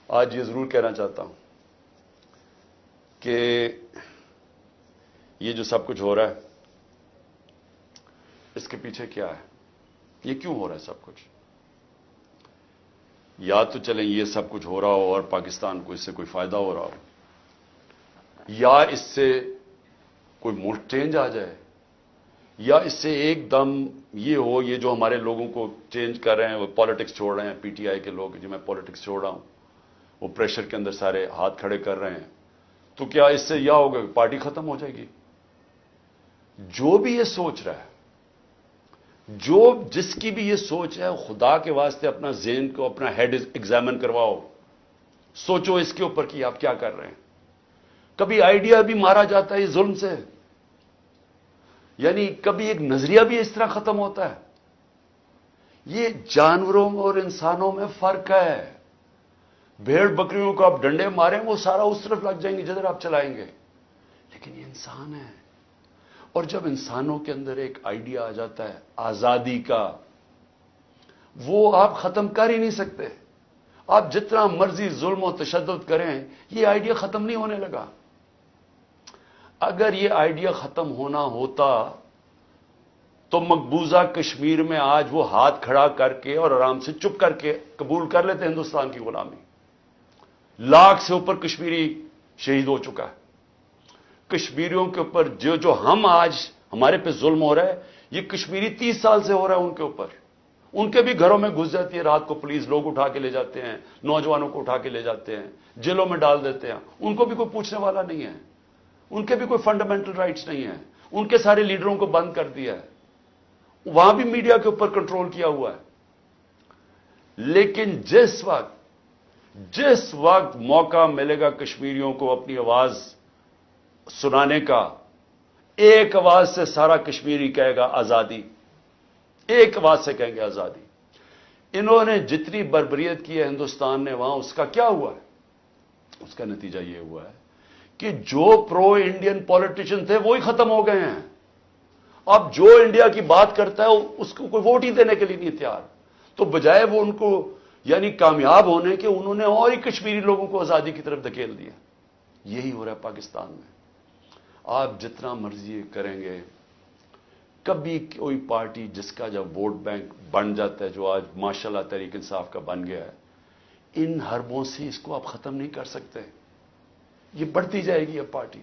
آج یہ ضرور کہنا چاہتا ہوں کہ یہ جو سب کچھ ہو رہا ہے اس کے پیچھے کیا ہے، یہ کیوں ہو رہا ہے سب کچھ؟ یا تو چلیں یہ سب کچھ ہو رہا ہو اور پاکستان کو اس سے کوئی فائدہ ہو رہا ہو، یا اس سے کوئی ملک چینج آ جائے، یا اس سے ایک دم یہ ہو، یہ جو ہمارے لوگوں کو چینج کر رہے ہیں، وہ پالیٹکس چھوڑ رہے ہیں، پی ٹی آئی کے لوگ جو میں پالیٹکس چھوڑ رہا ہوں، وہ پریشر کے اندر سارے ہاتھ کھڑے کر رہے ہیں، تو کیا اس سے یہ ہوگا کہ پارٹی ختم ہو جائے گی؟ جو بھی یہ سوچ رہا ہے، جس کی بھی یہ سوچ ہے، خدا کے واسطے اپنا ذہن کو، اپنا ہیڈ ایگزامن کرواؤ، سوچو اس کے اوپر کہ آپ کیا کر رہے ہیں۔ کبھی آئیڈیا بھی مارا جاتا ہے اس ظلم سے، یعنی کبھی ایک نظریہ بھی اس طرح ختم ہوتا ہے۔ یہ جانوروں اور انسانوں میں فرق ہے۔ بھیڑ بکریوں کو آپ ڈنڈے ماریں، وہ سارا اس طرف لگ جائیں گے جدھر آپ چلائیں گے، لیکن یہ انسان ہے۔ اور جب انسانوں کے اندر ایک آئیڈیا آ جاتا ہے آزادی کا، وہ آپ ختم کر ہی نہیں سکتے۔ آپ جتنا مرضی ظلم و تشدد کریں، یہ آئیڈیا ختم نہیں ہونے لگا۔ اگر یہ آئیڈیا ختم ہونا ہوتا تو مقبوضہ کشمیر میں آج وہ ہاتھ کھڑا کر کے اور آرام سے چپ کر کے قبول کر لیتے ہندوستان کی غلامی۔ لاکھ سے اوپر کشمیری شہید ہو چکا ہے۔ کشمیریوں کے اوپر جو ہم آج ہمارے پہ ظلم ہو رہا ہے، یہ کشمیری 30 سال سے ہو رہا ہے ان کے اوپر۔ ان کے بھی گھروں میں گھس جاتی ہے رات کو پولیس، لوگ اٹھا کے لے جاتے ہیں، نوجوانوں کو اٹھا کے لے جاتے ہیں، جیلوں میں ڈال دیتے ہیں۔ ان کو بھی کوئی پوچھنے والا نہیں ہے، ان کے بھی کوئی فنڈامنٹل رائٹس نہیں ہیں۔ ان کے سارے لیڈروں کو بند کر دیا ہے، وہاں بھی میڈیا کے اوپر کنٹرول کیا ہوا ہے۔ لیکن جس وقت موقع ملے گا کشمیریوں کو اپنی آواز سنانے کا، ایک آواز سے سارا کشمیری کہے گا آزادی، ایک آواز سے کہیں گے آزادی۔ انہوں نے جتنی بربریت کی ہے ہندوستان نے وہاں، اس کا کیا ہوا ہے؟ اس کا نتیجہ یہ ہوا ہے کہ جو پرو انڈین پولیٹیشین تھے وہی ختم ہو گئے ہیں۔ اب جو انڈیا کی بات کرتا ہے اس کو کوئی ووٹ ہی دینے کے لیے نہیں تیار، تو بجائے وہ ان کو یعنی کامیاب ہونے کے، انہوں نے اور ہی کشمیری لوگوں کو آزادی کی طرف دھکیل دیا۔ یہی ہو رہا ہے پاکستان میں۔ آپ جتنا مرضی کریں گے، کبھی کوئی پارٹی جس کا جب ووٹ بینک بن جاتا ہے، جو آج ماشاءاللہ تحریک انصاف کا بن گیا ہے، ان حربوں سے اس کو آپ ختم نہیں کر سکتے۔ یہ بڑھتی جائے گی اب پارٹی۔